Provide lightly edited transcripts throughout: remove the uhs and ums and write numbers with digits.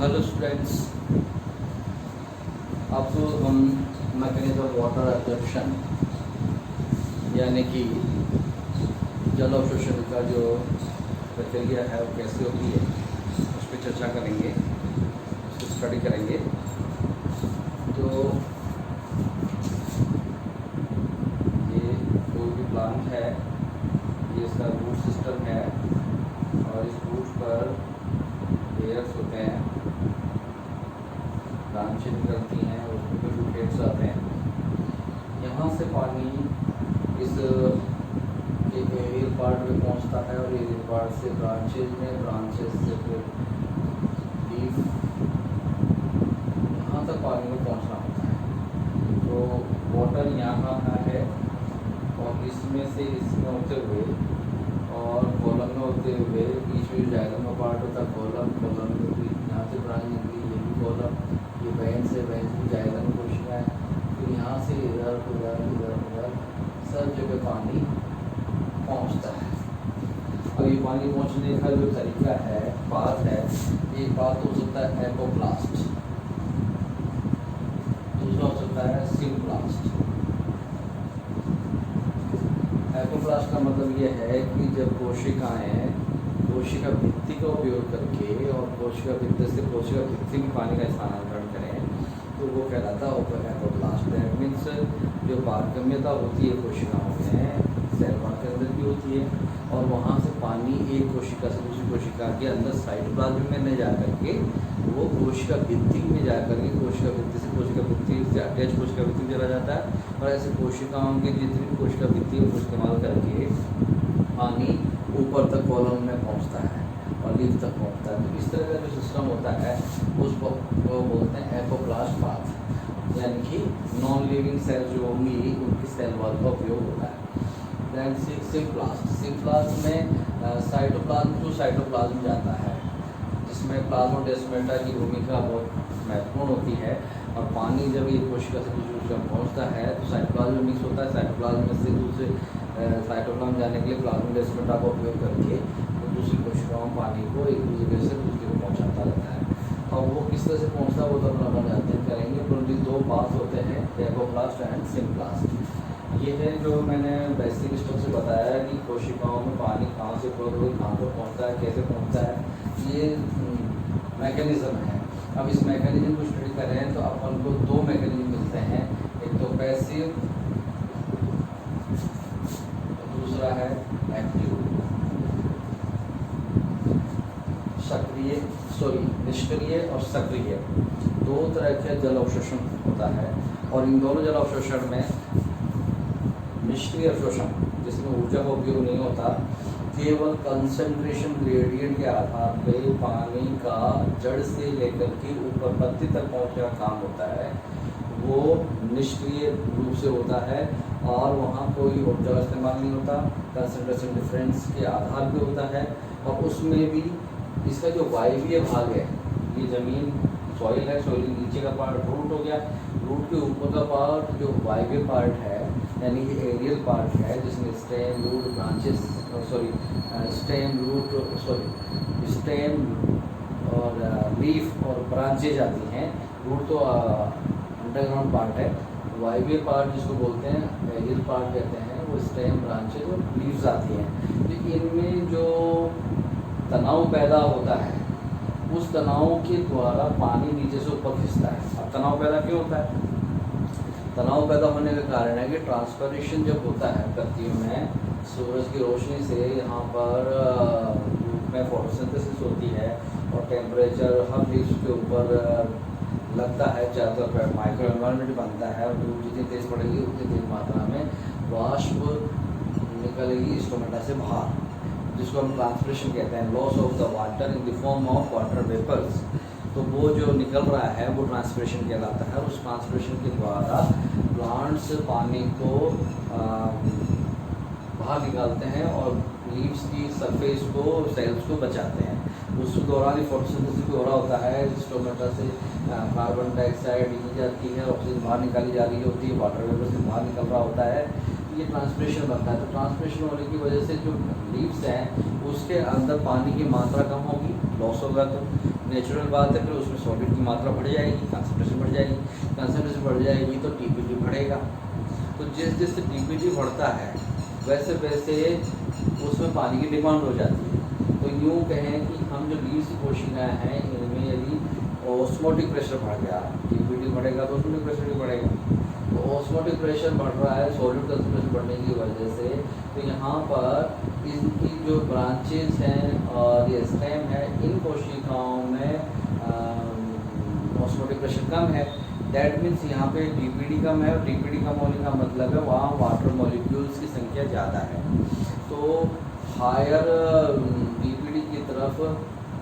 Hello students, अब तो हम मैकेनिज्म वाटर एब्जॉर्प्शन यानी कि जल अवशोषण का जो प्रक्रिया है वो कैसे होती है उस पर चर्चा करेंगे, उसको स्टडी करेंगे। तो ये कोई भी प्लांट है, ये इसका रूट सिस्टम है और इस रूट पर एयर्स होते हैं, ब्रांचें निकलती हैं और उसमें फिर रूट हेड्स आते हैं। यहाँ से पानी इस एरियल पार्ट में पहुँचता है और एरियल पार्ट से ब्रांचेज में, ब्रांचेज से फिर लीफ, यहाँ तक पानी में पहुँचना होता है। तो वाटर यहाँ है और इसमें से इसमें होते हुए और कॉलम में होते हुए बीच में डायग्राम का पार्ट होता है कॉलम में भी यहाँ से ब्रांच निकली, ये भी कॉलम, ये वेंस से वेंस भी डायग्राम कोशिका है। फिर यहाँ से इधर सब जगह पानी पहुँचता है। अब ये पानी पहुँचने का जो तरीका है, पाथ है, एक पाथ हो सकता है एपोप्लास्ट, दूसरा हो सकता है सिम्प्लास्ट। एपोप्लास्ट का मतलब ये है कि जब कोशिकाएं कोशिका भित्ति का उपयोग करके और कोशिका भित्ति से कोशिका भित्ति में पानी का स्थानांतरण करें तो वो कहलाता है एपोप्लास्ट। दैट मीन्स जो पारगम्यता होती है कोशिकाओं में, सेल वॉल के अंदर भी होती है और वहाँ से पानी एक कोशिका से दूसरी कोशिका के अंदर साइटोप्लाज्म में न जा करके वो कोशिका भित्ति में जा करके कोशिका भित्ति से अटैच कोशिका भित्ति में चला जाता है और ऐसे कोशिकाओं के जितनी भी कोशिका भित्ति है उसको इस्तेमाल करके पानी ऊपर तक कॉलम में पहुंचता है और लीफ तक पहुंचता है। तो इस तरह का जो सिस्टम होता है उसको बोलते हैं एपोप्लास्ट पाथ, यानी कि नॉन लिविंग सेल जो होंगी उनकी सेल वॉल का उपयोग होता है। दैन सिम्प्लास्ट में साइटोप्लाज्म टू साइटोप्लाज्म जाता है, जिसमें प्लाज्मोडेस्माटा की भूमिका बहुत महत्वपूर्ण होती है। और पानी जब ये कोशिका से दूसरी कोशिका में पहुँचता है तो साइटोप्लाज्म में मिक्स होता है, साइटोप्लाज्म में से दूसरे साइटोप्लाज्म जाने के लिए प्लाज्मोडेस्माटा का उपयोग करके तो दूसरी कोशिकाओं में पानी को एक दूसरे से दूसरे को पहुँचाता रहता है। और वो किस तरह से पहुँचता है वो तो हम जानते हैं करेंगे, परंतु दो पाथ होते हैं, एपोप्लास्ट एंड सिम्प्लास्ट। ये है जो मैंने बेसिक स्ट्रक्चर बताया कि कोशिकाओं में पानी कहाँ से उपलब्ध कहाँ पर पहुँचता है, कैसे पहुँचता है, ये मैकेनिज्म है। अब इस मैकेनिज्म को स्टडी करें तो अपन को दो मैकेनिज्म मिलते हैं, एक तो पैसिव, दूसरा है एक्टिव। निष्क्रिय और सक्रिय दो तरह के जल अवशोषण होता है और इन दोनों जल अवशोषण में निष्क्रिय अवशोषण जिसमें ऊर्जा का उपयोग नहीं होता, केवल कंसंट्रेशन ग्रेडियंट के आधार पे पानी का जड़ से लेकर के ऊपर पत्ती तक पहुंचने का काम होता है, वो निष्क्रिय रूप से होता है और वहाँ कोई ऊर्जा का इस्तेमाल नहीं होता। कंसंट्रेशन डिफरेंस के आधार पे होता है और उसमें भी इसका जो वायवीय भाग है, ये ज़मीन सॉइल है, सॉइल के नीचे का पार्ट रूट हो गया, रूट के ऊपर का पार्ट जो वायवीय पार्ट है यानी कि एरियल पार्ट है जिसमें स्टेम, रूट, ब्रांचेस, स्टेम और लीफ और ब्रांचेज आती हैं। रूट तो अंडरग्राउंड पार्ट है, वायवीय पार्ट जिसको बोलते हैं एरियल पार्ट कहते हैं, वो स्टेम, ब्रांचेज और लीव्स आती हैं। तो इनमें जो तनाव पैदा होता है उस तनाव के द्वारा पानी नीचे से ऊपर खिंचता है। अब तनाव पैदा क्यों होता है? तनाव पैदा होने का कारण है कि ट्रांसपिरेशन जब होता है पत्तियों में, सूरज की रोशनी से यहाँ पर धूप में फोटोसिंथेसिस होती है और टेम्परेचर हर लीव्स के ऊपर लगता है, चारों तरफ माइक्रो एनवायरनमेंट बनता है और धूप जितनी तेज़ पड़ेगी उतनी तेज़ मात्रा में वाष्प निकलेगी स्टोमेटा से बाहर, जिसको हम ट्रांसपिरेशन कहते हैं, loss of the water in the form of water vapours. तो वो जो निकल रहा है वो ट्रांसपिरेशन कहलाता है। उस ट्रांसपिरेशन के द्वारा प्लांट्स पानी को बाहर निकालते हैं और लीव्स की सरफेस को, सेल्स को बचाते हैं। उस दौरान ही फोटोसिंथेसिस भी हो रहा होता है, स्टोमेटा से कार्बन डाइऑक्साइड ली जाती है, ऑक्सीजन बाहर निकाली जा रही होती है, वाटर वेपर से बाहर निकल रहा होता है, ये ट्रांसपिरेशन बनता है। तो ट्रांसपिरेशन होने की वजह से जो लीव्स हैं उसके अंदर पानी की मात्रा कम होगी, लॉस होगा, तो नेचुरल बात है, फिर उसमें सॉलिड की मात्रा बढ़ जाएगी, कंसंट्रेशन बढ़ जाएगी, कंसंट्रेशन बढ़ जाएगी तो टीपीटी बढ़ेगा। तो जैसे टीपीटी बढ़ता है वैसे वैसे उसमें पानी की डिमांड हो जाती है। तो यूँ कहें कि हम जो लीव्स की कोशिकाएँ हैं इनमें यदि ऑस्मोटिक प्रेशर बढ़ गया, टीपीटी बढ़ेगा तो ऑस्मोटिक प्रेशर भी बढ़ेगा। तो ऑस्मोटिक प्रेशर बढ़ रहा है सॉलिड कंसंट्रेशन बढ़ने की वजह से, तो यहाँ पर इनकी जो ब्रांचेज हैं और ये स्टेम है, इन कोशिकाओं में ऑस्मोटिक प्रेशर कम है। दैट मीन्स यहाँ पे टीपीडी कम है, और टीपीडी कम होने का मतलब है वहाँ वाटर मॉलिक्यूल्स की संख्या ज़्यादा है। तो हायर टीपीडी की तरफ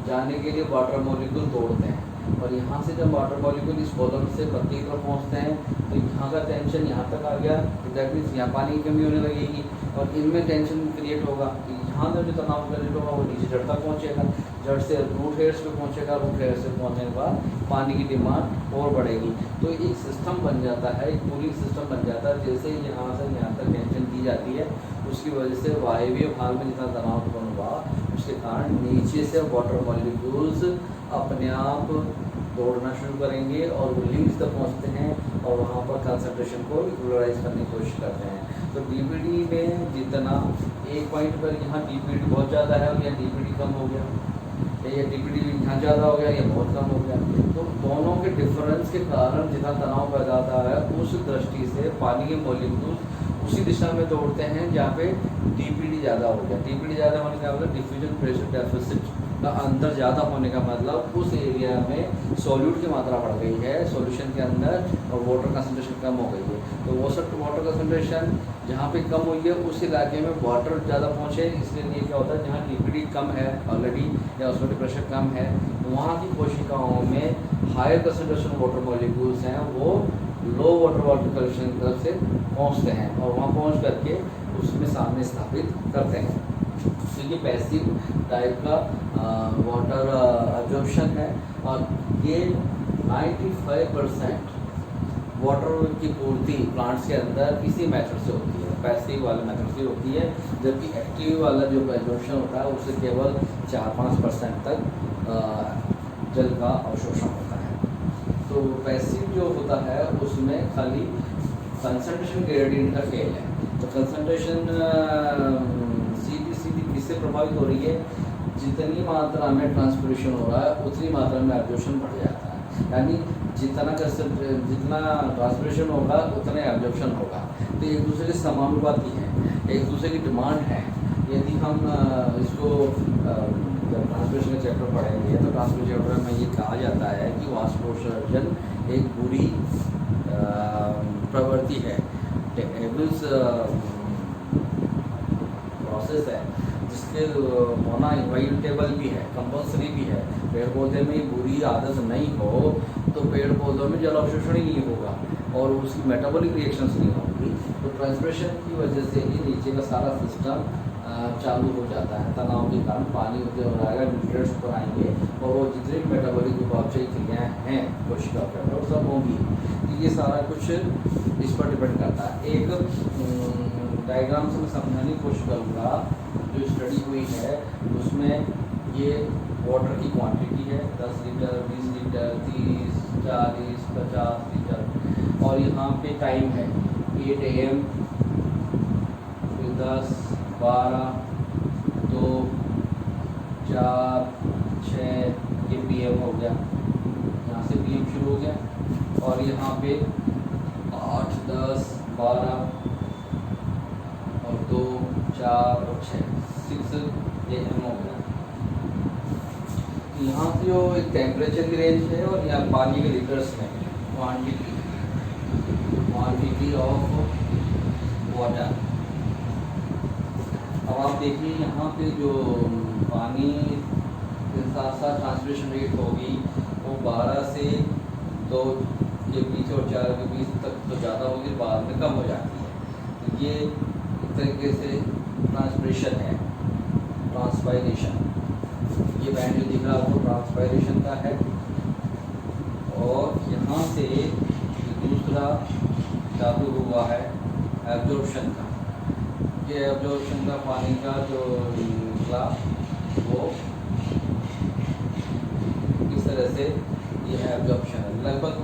जाने के लिए वाटर मॉलिक्यूल तोड़ते हैं, और यहाँ से जब वाटर मॉलिक्यूल इस कॉलम से पत्ती की तरफ पहुँचते हैं तो यहाँ का टेंशन यहाँ तक आ गया, तो दैट मीन्स यहाँ पानी की कमी होने लगेगी, और इनमें टेंशन क्रिएट होगा। यहाँ से जो तनाव क्रिएट होगा वो नीचे जड़ तक पहुँचेगा, जड़ से रूट हेयर्स पे पहुँचेगा, रूट हेयर से पहुँचने के बाद पानी की डिमांड और बढ़ेगी। तो एक सिस्टम बन जाता है, एक कूलिंग सिस्टम बन जाता है। जैसे यहाँ से यहाँ तक टेंशन दी जाती है, उसकी वजह से वायवीय भाग में जितना तनाव उत्पन्न हुआ उसके कारण नीचे से वाटर मॉलिक्यूल्स अपने आप दौड़ना शुरू करेंगे और वो लिंक्स तक पहुँचते हैं, और वहाँ पर कंसंट्रेशन को इक्वलाइज करने की कोशिश करते हैं। तो टीपीडी में जितना एक पॉइंट पर यहाँ टीपीडी बहुत ज़्यादा है और यहाँ टीपीडी कम हो गया, या टीपीडी यहाँ ज़्यादा हो गया या बहुत कम हो गया, तो दोनों के डिफरेंस के कारण जितना तनाव पैदा होता है उस दृष्टि से पानी के मॉलिक्यूल उसी दिशा में दौड़ते हैं जहाँ पे टीपीडी ज़्यादा हो गया। टीपीडी ज़्यादा होने का मतलब डिफ्यूजन प्रेशर डेफिसिट का अंदर ज़्यादा होने का मतलब उस एरिया में सॉल्यूट की मात्रा बढ़ गई है सॉल्यूशन के अंदर, और वाटर कंसंट्रेशन कम हो गई है। तो वो सब वाटर कंसंट्रेशन जहाँ पे कम हुई है उस इलाके में वाटर ज़्यादा पहुँचे, इसलिए क्या होता है जहाँ टीपीडी कम है ऑलरेडी या ऑस्मोटिक प्रेशर कम है, वहाँ की कोशिकाओं में हायर कंसंट्रेशन वाटर मॉलिक्यूल्स हैं वो लो वाटर कंसंट्रेशन की तरफ से पहुँचते हैं, और वहाँ पहुँच करके उसमें सामने स्थापित करते हैं। तो ये पैसिव टाइप का वाटर एब्जॉर्प्शन है, और ये 95% वाटर की पूर्ति प्लांट्स के अंदर इसी मेथड से होती है, पैसिव वाले मेथड से होती है, जबकि एक्टिव वाला जो एब्जॉर्प्शन होता है उससे केवल 4-5% तक जल का अवशोषण होता है। तो पैसिव जो होता है उसमें खाली कंसंट्रेशन ग्रेडियंट का खेल है। तो कंसंट्रेशन सीधी किससे प्रभावित हो रही है, जितनी मात्रा में ट्रांसपोर्टेशन हो रहा है उतनी मात्रा में एब्जॉर्प्शन बढ़ जाता है, यानी जितना ट्रांसपोर्टेशन होगा उतना एब्जॉर्प्शन होगा। तो एक दूसरे के समानुपाती है, एक दूसरे की डिमांड है। यदि हम इसको जब ट्रांसपोर्टेशन का चैप्टर पढ़ेंगे तो ट्रांसपोर्टेशन चैप्टर में ये कहा जाता है कि वाष्पोत्सर्जन एक बुरी प्रवृत्ति है, प्रोसेस है, जिसके होना इनवाइटेबल भी है, कंपल्सरी भी है। पेड़ पौधे में बुरी आदत नहीं हो तो पेड़ पौधों में जल अवशोषण ही नहीं होगा और उसकी मेटाबॉलिक रिएक्शंस नहीं होंगी। तो ट्रांसपिरेशन की वजह से ही नीचे का सारा सिस्टम चालू हो जाता है, तनाव के कारण पानी ऊपर हो आएगा, न्यूट्रिएंट्स ऊपर आएंगे और वो जितनी भी मेटाबॉलिक उपापचयी क्रियाएँ हैं कोशिका के अंदर सब होंगी। तो ये सारा कुछ इस पर डिपेंड करता है। एक डायग्राम से मैं समझाने की कोशिश करूँगा, जो स्टडी हुई है उसमें ये वाटर की क्वांटिटी है 10 लीटर, 20 लीटर, 30, 40, 50 लीटर, और यहाँ पे टाइम है 8 AM, फिर 10, 12, 2, 4, 6, ये PM हो गया, यहाँ से PM शुरू हो गया, और यहाँ पे 8, 10, 12 और 2, 4 और 6 AM हो गया। यहाँ से जो एक टेम्परेचर की रेंज है और यहाँ पानी के लीटर्स में क्वांटिटी ऑफ वाटर। अब आप देखिए यहाँ पे जो पानी के साथ साथ ट्रांसपिरेशन रेट होगी वो 12 से 2 के बीच और 4 के बीच तक तो ज़्यादा होगी, बाद में कम हो जाती है। तो ये एक तरीके से ट्रांसपिरेशन है, ट्रांसपायरेशन। ये बैंड जो दिख रहा है वो ट्रांसपायरेशन का है, और यहाँ से दूसरा चालू हुआ है एब्जॉर्प्शन का। ये एब्जॉर्प्शन का पानी का जो निकला वो इस तरह से ये एब्जॉर्प्शन है, लगभग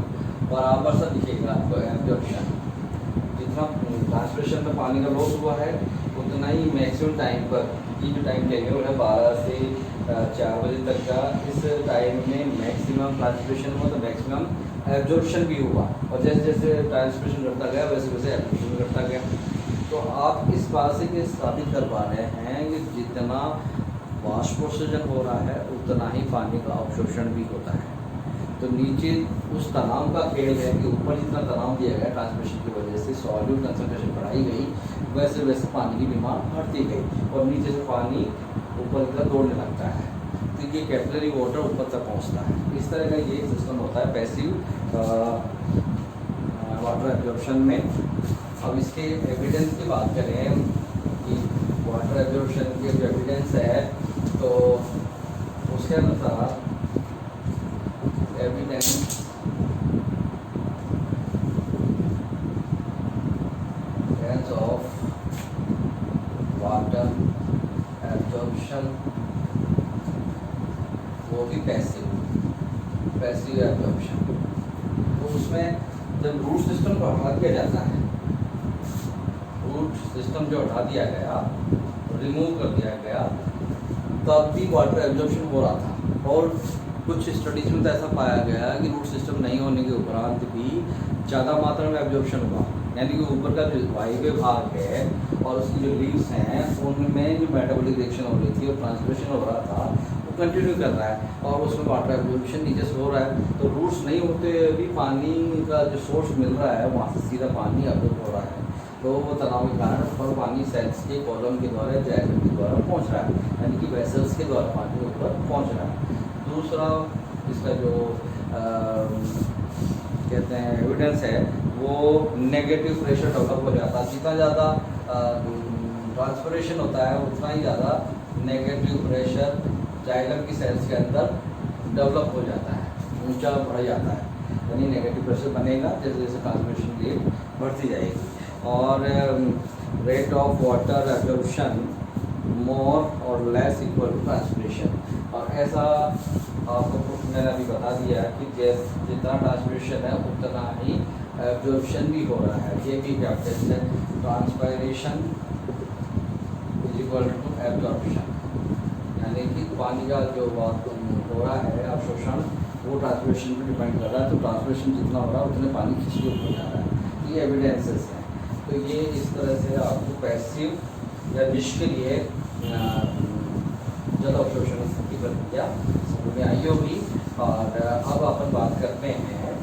बराबर सा दिखेगा आपको एब्जॉर्प्शन। जितना ट्रांसपिरेशन में पानी का लॉस हुआ है उतना ही मैक्सिमम टाइम पर, ये जो टाइम टेबल है 12 से 4 बजे तक का, इस टाइम में मैक्सिमम ट्रांसपिरेशन हुआ तो मैक्सिमम एब्जॉर्प्शन भी हुआ, और जैसे जैसे ट्रांसपिरेशन घटता गया वैसे वैसे एब्जॉर्प्शन भी घटता गया। तो आप इस बात से ये साबित कर पा रहे हैं कि जितना वाष्पोत्सर्जन हो रहा है उतना ही पानी का अवशोषण भी होता है। तो नीचे उस तनाव का खेल है कि ऊपर जितना तनाव दिया गया ट्रांसमिशन की वजह से सॉल्यूट कंसंट्रेशन बढ़ाई गई, वैसे वैसे पानी की डिमांड बढ़ती गई और नीचे से पानी ऊपर की तरफ दौड़ने लगता है, तो ये कैपिलरी वाटर ऊपर तक पहुंचता है। इस तरह का ये सिस्टम होता है पैसिव वाटर एब्जॉर्प्शन में। अब इसके एविडेंस की बात करें कि वाटर एब्जॉर्प्शन के जो एविडेंस है तो उसके अनुसार एविडेंस ऑफ वाटर एब्जॉर्प्शन वो भी पैसिव एब्जॉर्प्शन। तो उसमें जब रूट सिस्टम को हटा दिया जाता है, रूट सिस्टम जो हटा दिया गया, रिमूव कर दिया गया, तब भी वाटर एब्जॉर्प्शन हो रहा था। और कुछ स्टडीज में तो ऐसा पाया गया कि रूट सिस्टम नहीं होने के उपरांत भी ज़्यादा मात्रा में एब्जॉर्प्शन हुआ, यानी कि ऊपर का जो वायव्य भाग है और उसकी जो लीव्स हैं उनमें जो मेटाबॉलिक रिएक्शन हो रही थी और ट्रांसपिरेशन हो रहा था वो कंटिन्यू कर रहा है और उसमें वाटर एब्जॉर्प्शन नीचे से हो रहा है। तो रूट्स नहीं होते भी पानी का जो सोर्स मिल रहा है वहाँ से सीधा पानी एब्जॉर्ब हो रहा है, तो वो तनाव के कारण ऊपर पानी सेल्स के कॉलम के द्वारा जैकेट के द्वारा पहुँच रहा है, यानी कि वेसल्स के द्वारा पानी ऊपर पहुँच रहा है। दूसरा इसका जो कहते हैं एविडेंस है वो नेगेटिव प्रेशर डेवलप हो जाता है। जितना ज़्यादा ट्रांसपिरेशन होता है उतना ही ज़्यादा नेगेटिव प्रेशर जाइलम की सेल्स के अंदर डेवलप हो जाता है, ऊंचा बढ़ जाता है, यानी नेगेटिव प्रेशर बनेगा जैसे जैसे ट्रांसमिशन रेट बढ़ती जाएगी। और रेट ऑफ वाटर एब्जॉर्प्शन मोर और लेस इक्वल टू ट्रांसपिरेशन। और ऐसा आपको मैंने अभी बता दिया कि जितना ट्रांसपिरेशन है उतना ही एब्जॉर्प्शन भी हो रहा है। ये भी कैप्टन है, transpiration is equal to absorption, यानी कि पानी का जो हो रहा है अवशोषण वो ट्रांसपिरेशन पर डिपेंड कर रहा है। तो ट्रांसपिरेशन जितना हो रहा है उतने पानी खींच के ऊपर जा रहा है। ये एविडेंसेस हैं। तो ये इस तरह से आपको पैसिव या निष्क्रिय जल अवशोषण की प्रक्रिया समझ में आई होगी। और अब अपन बात करते हैं